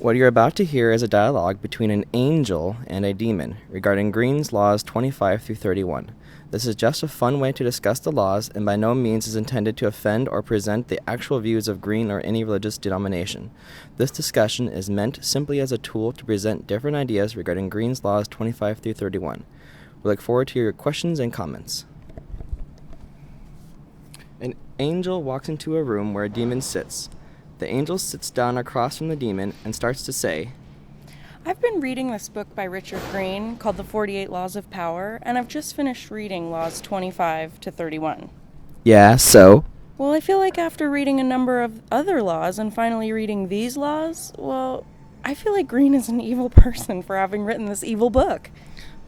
What you're about to hear is a dialogue between an angel and a demon regarding Greene's laws 25 through 31. This is just a fun way to discuss the laws and by no means is intended to offend or present the actual views of Greene or any religious denomination. This discussion is meant simply as a tool to present different ideas regarding Greene's laws 25 through 31. We look forward to your questions and comments. An angel walks into a room where a demon sits. The angel sits down across from the demon and starts to say, I've been reading this book by Richard Greene called The 48 Laws of Power, and I've just finished reading Laws 25 to 31. Yeah, so? Well, I feel like after reading a number of other laws and finally reading these laws, I feel like Greene is an evil person for having written this evil book.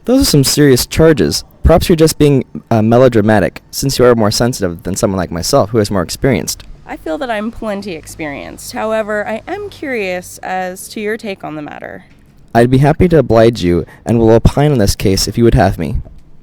Those are some serious charges. Perhaps you're just being melodramatic, since you are more sensitive than someone like myself who is more experienced. I feel that I'm plenty experienced. However, I am curious as to your take on the matter. I'd be happy to oblige you, and will opine on this case if you would have me.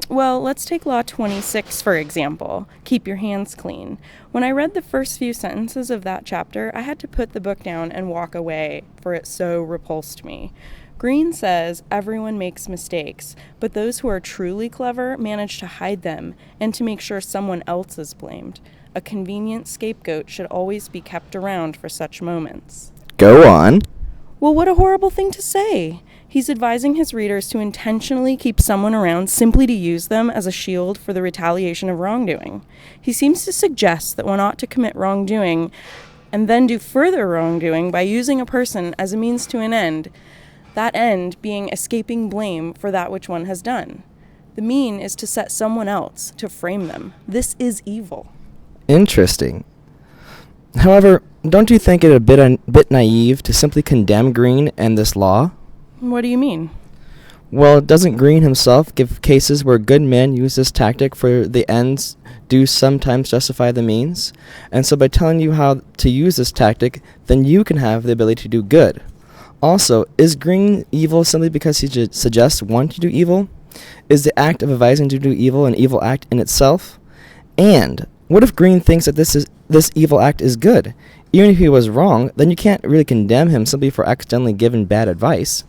Well, let's take Law 26, for example. Keep your hands clean. When I read the first few sentences of that chapter, I had to put the book down and walk away, for it so repulsed me. Greene says everyone makes mistakes, but those who are truly clever manage to hide them and to make sure someone else is blamed. A convenient scapegoat should always be kept around for such moments. Go on. Well, what a horrible thing to say. He's advising his readers to intentionally keep someone around simply to use them as a shield for the retaliation of wrongdoing. He seems to suggest that one ought to commit wrongdoing and then do further wrongdoing by using a person as a means to an end, that end being escaping blame for that which one has done. The mean is to set someone else to frame them. This is evil. Interesting. However, don't you think it a bit naive to simply condemn Greene and this law? What do you mean? Well, doesn't Greene himself give cases where good men use this tactic for the ends do sometimes justify the means? And so by telling you how to use this tactic, then you can have the ability to do good. Also, is Greene evil simply because he suggests one to do evil? Is the act of advising to do evil an evil act in itself? And what if Greene thinks that this evil act is good? Even if he was wrong, then you can't really condemn him simply for accidentally giving bad advice.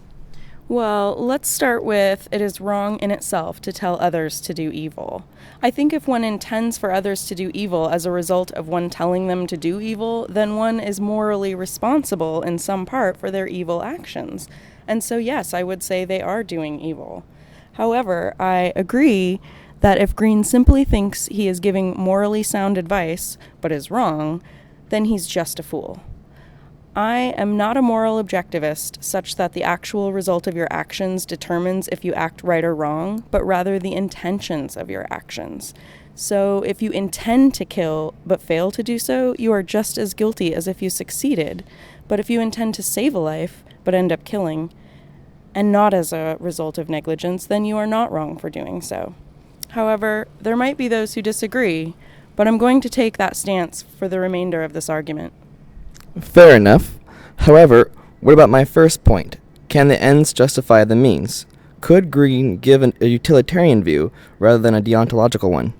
Well, let's start with it is wrong in itself to tell others to do evil. I think if one intends for others to do evil as a result of one telling them to do evil, then one is morally responsible in some part for their evil actions. And so yes, I would say they are doing evil. However, I agree that if Greene simply thinks he is giving morally sound advice, but is wrong, then he's just a fool. I am not a moral objectivist, such that the actual result of your actions determines if you act right or wrong, but rather the intentions of your actions. So if you intend to kill, but fail to do so, you are just as guilty as if you succeeded. But if you intend to save a life, but end up killing, and not as a result of negligence, then you are not wrong for doing so. However, there might be those who disagree, but I'm going to take that stance for the remainder of this argument. Fair enough. However, what about my first point? Can the ends justify the means? Could Greene give a utilitarian view rather than a deontological one?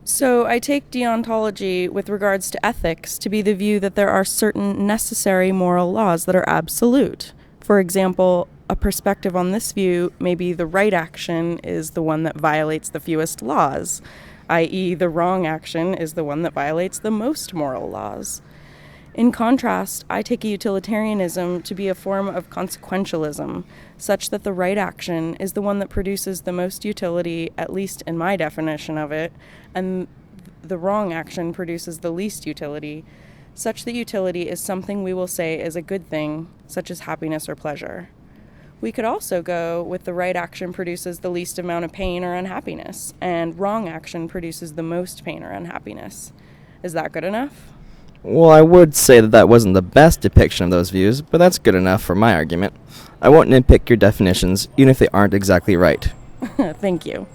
So I take deontology with regards to ethics to be the view that there are certain necessary moral laws that are absolute. For example, a perspective on this view may be the right action is the one that violates the fewest laws, i.e. the wrong action is the one that violates the most moral laws. In contrast, I take a utilitarianism to be a form of consequentialism, such that the right action is the one that produces the most utility, at least in my definition of it, and the wrong action produces the least utility, such that utility is something we will say is a good thing, such as happiness or pleasure. We could also go with the right action produces the least amount of pain or unhappiness, and wrong action produces the most pain or unhappiness. Is that good enough? Well, I would say that wasn't the best depiction of those views, but that's good enough for my argument. I won't nitpick your definitions, even if they aren't exactly right. Thank you.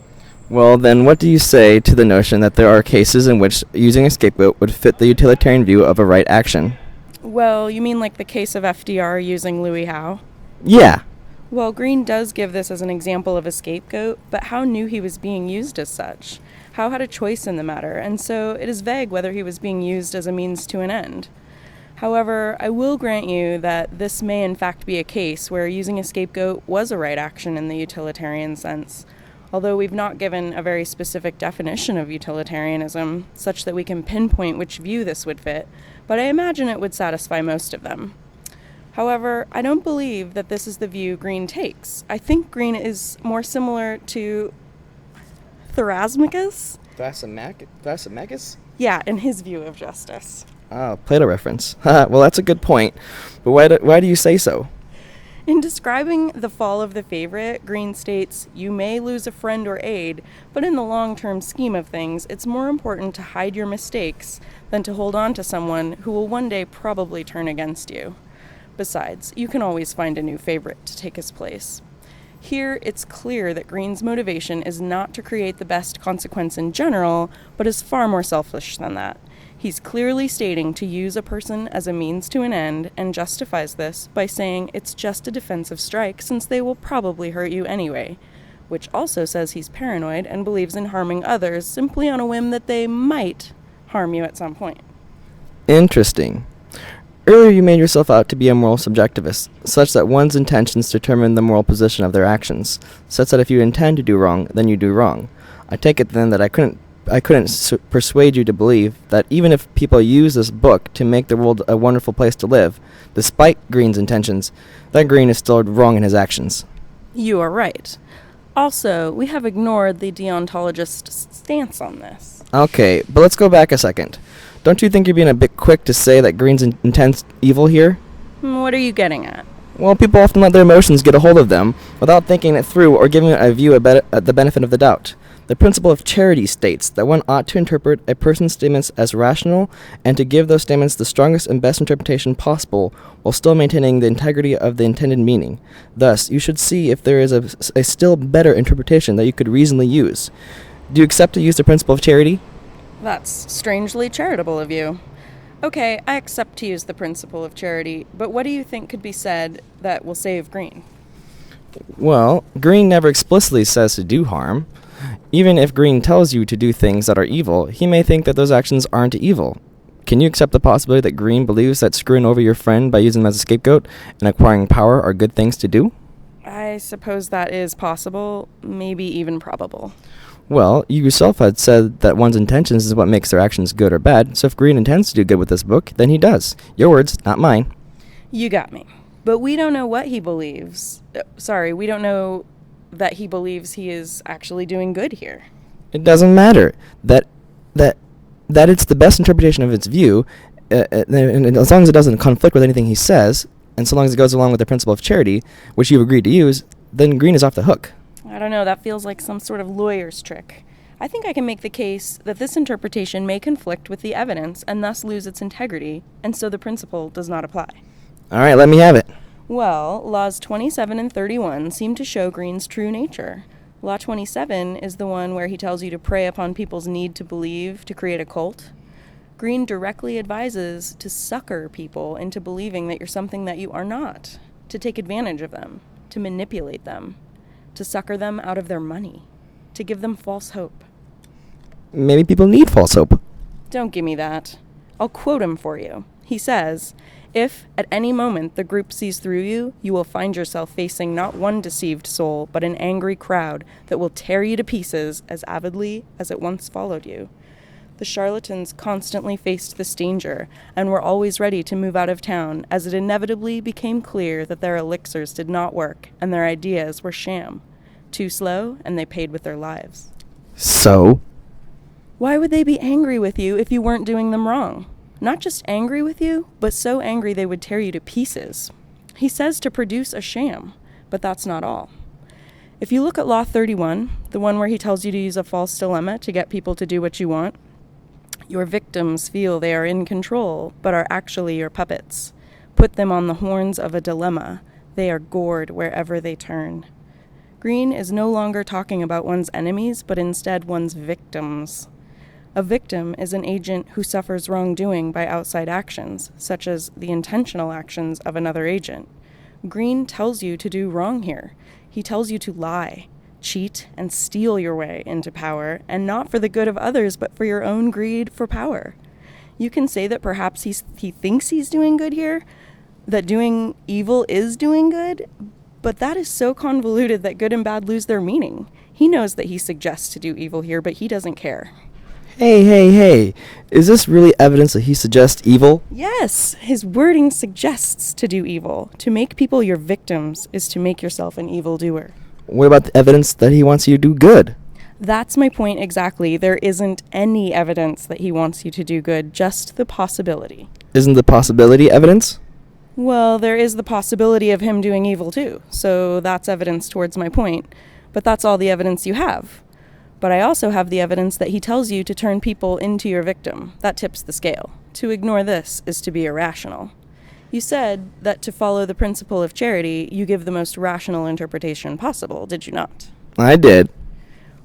Well, then what do you say to the notion that there are cases in which using a scapegoat would fit the utilitarian view of a right action? Well, you mean like the case of FDR using Louis Howe? Yeah. Well, Greene does give this as an example of a scapegoat, but Howe knew he was being used as such. Howe had a choice in the matter, and so it is vague whether he was being used as a means to an end. However, I will grant you that this may in fact be a case where using a scapegoat was a right action in the utilitarian sense, although we've not given a very specific definition of utilitarianism, such that we can pinpoint which view this would fit, but I imagine it would satisfy most of them. However, I don't believe that this is the view Greene takes. I think Greene is more similar to Thrasymachus? Thrasymachus? Yeah, in his view of justice. Oh, Plato reference. Well, that's a good point. But why do you say so? In describing the fall of the favorite, Greene states, "You may lose a friend or aid, but in the long-term scheme of things, it's more important to hide your mistakes than to hold on to someone who will one day probably turn against you. Besides, you can always find a new favorite to take his place." Here, it's clear that Greene's motivation is not to create the best consequence in general, but is far more selfish than that. He's clearly stating to use a person as a means to an end, and justifies this by saying it's just a defensive strike since they will probably hurt you anyway, which also says he's paranoid and believes in harming others simply on a whim that they might harm you at some point. Interesting. Earlier you made yourself out to be a moral subjectivist, such that one's intentions determine the moral position of their actions, such that if you intend to do wrong, then you do wrong. I take it then that I couldn't persuade you to believe that even if people use this book to make the world a wonderful place to live, despite Greene's intentions, that Greene is still wrong in his actions. You are right. Also, we have ignored the deontologist's stance on this. Okay, but let's go back a second. Don't you think you're being a bit quick to say that Greene's intends evil here? What are you getting at? Well, people often let their emotions get a hold of them without thinking it through or giving a view the benefit of the doubt. The principle of charity states that one ought to interpret a person's statements as rational and to give those statements the strongest and best interpretation possible while still maintaining the integrity of the intended meaning. Thus, you should see if there is a still better interpretation that you could reasonably use. Do you accept to use the principle of charity? That's strangely charitable of you. Okay, I accept to use the principle of charity, but what do you think could be said that will save Greene? Well, Greene never explicitly says to do harm. Even if Greene tells you to do things that are evil, he may think that those actions aren't evil. Can you accept the possibility that Greene believes that screwing over your friend by using him as a scapegoat and acquiring power are good things to do? I suppose that is possible, maybe even probable. Well, you yourself had said that one's intentions is what makes their actions good or bad, so if Greene intends to do good with this book, then he does. Your words, not mine. You got me. But we don't know what he believes. We don't know that he believes he is actually doing good here. It doesn't matter. That it's the best interpretation of its view, and as long as it doesn't conflict with anything he says, and so long as it goes along with the principle of charity, which you've agreed to use, then Greene is off the hook. I don't know, that feels like some sort of lawyer's trick. I think I can make the case that this interpretation may conflict with the evidence and thus lose its integrity, and so the principle does not apply. All right, let me have it. Well, laws 27 and 31 seem to show Greene's true nature. Law 27 is the one where he tells you to prey upon people's need to believe to create a cult. Greene directly advises to sucker people into believing that you're something that you are not, to take advantage of them, to manipulate them, to sucker them out of their money, to give them false hope. Maybe people need false hope. Don't give me that. I'll quote him for you. He says, "If at any moment the group sees through you, you will find yourself facing not one deceived soul, but an angry crowd that will tear you to pieces as avidly as it once followed you." The charlatans constantly faced this danger and were always ready to move out of town as it inevitably became clear that their elixirs did not work and their ideas were sham. Too slow, and they paid with their lives. So? Why would they be angry with you if you weren't doing them wrong? Not just angry with you, but so angry they would tear you to pieces. He says to produce a sham, but that's not all. If you look at Law 31, the one where he tells you to use a false dilemma to get people to do what you want, your victims feel they are in control, but are actually your puppets. Put them on the horns of a dilemma. They are gored wherever they turn. Greene is no longer talking about one's enemies, but instead one's victims. A victim is an agent who suffers wrongdoing by outside actions, such as the intentional actions of another agent. Greene tells you to do wrong here. He tells you to lie, cheat, and steal your way into power, and not for the good of others, but for your own greed for power. You can say that perhaps he thinks he's doing good here, that doing evil is doing good, but that is so convoluted that good and bad lose their meaning. He knows that he suggests to do evil here, but he doesn't care. Hey. Is this really evidence that he suggests evil? Yes, his wording suggests to do evil. To make people your victims is to make yourself an evildoer. What about the evidence that he wants you to do good? That's my point exactly. There isn't any evidence that he wants you to do good, just the possibility. Isn't the possibility evidence? Well, there is the possibility of him doing evil too, so that's evidence towards my point. But that's all the evidence you have. But I also have the evidence that he tells you to turn people into your victim. That tips the scale. To ignore this is to be irrational. You said that to follow the principle of charity, you give the most rational interpretation possible, did you not? I did.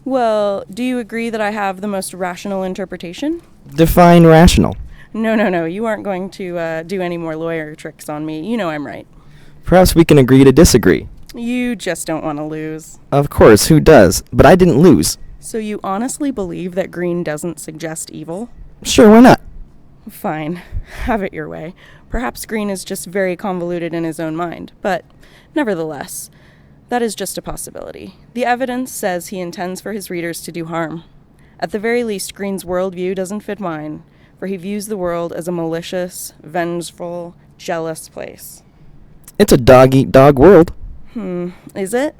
Well, do you agree that I have the most rational interpretation? Define rational. No, you aren't going to do any more lawyer tricks on me. You know I'm right. Perhaps we can agree to disagree. You just don't want to lose. Of course, who does? But I didn't lose. So you honestly believe that Greene doesn't suggest evil? Sure, why not? Fine. Have it your way. Perhaps Greene is just very convoluted in his own mind, but nevertheless, that is just a possibility. The evidence says he intends for his readers to do harm. At the very least, Greene's worldview doesn't fit mine, for he views the world as a malicious, vengeful, jealous place. It's a dog-eat-dog world. Is it?